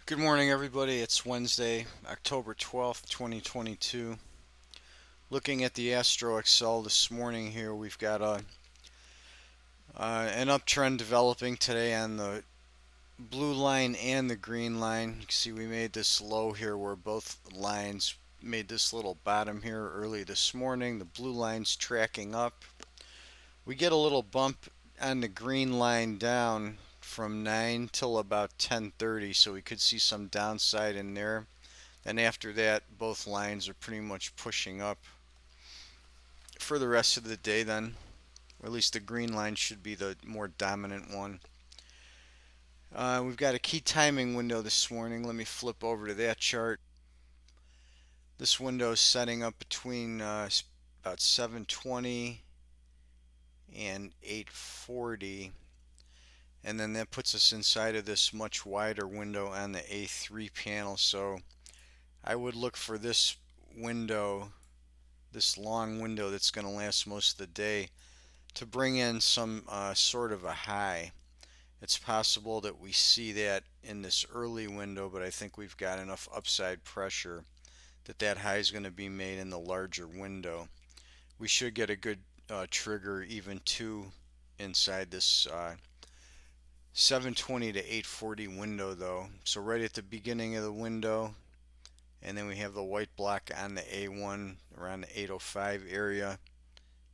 Good morning, everybody. It's Wednesday, October 12th, 2022. Looking at the Astro Excel this morning here, we've got an uptrend developing today on the blue line and the green line. You can see we made this low here where both lines made this little bottom here early this morning. The blue line's tracking up. We get a little bump on the green line down from 9 till about 10:30, so we could see some downside in there. And after that, both lines are pretty much pushing up for the rest of the day then. Or at least the green line should be the more dominant one. We've got a key timing window this morning. Let me flip over to that chart. This window is setting up between about 7:20 and 8:40. And then that puts us inside of this much wider window on the A3 panel. So I would look for this window, this long window that's going to last most of the day, to bring in some sort of a high. It's possible that we see that in this early window, but I think we've got enough upside pressure that that high is going to be made in the larger window. We should get a good trigger even too inside this 720 to 840 window though. So right at the beginning of the window, and then we have the white block on the A1 around the 805 area,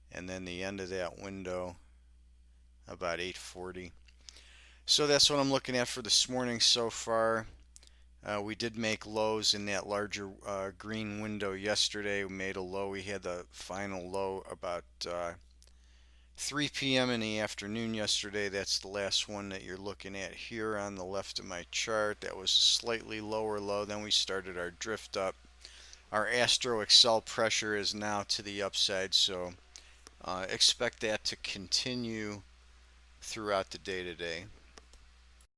and then the end of that window about 840. So that's what I'm looking at for this morning so far. We did make lows in that larger green window yesterday. We made a low. We had the final low about 3 p.m. in the afternoon yesterday. That's the last one that you're looking at here on the left of my chart. That was a slightly lower low. Then we started our drift up. Our Astro Excel pressure is now to the upside, so expect that to continue throughout the day today.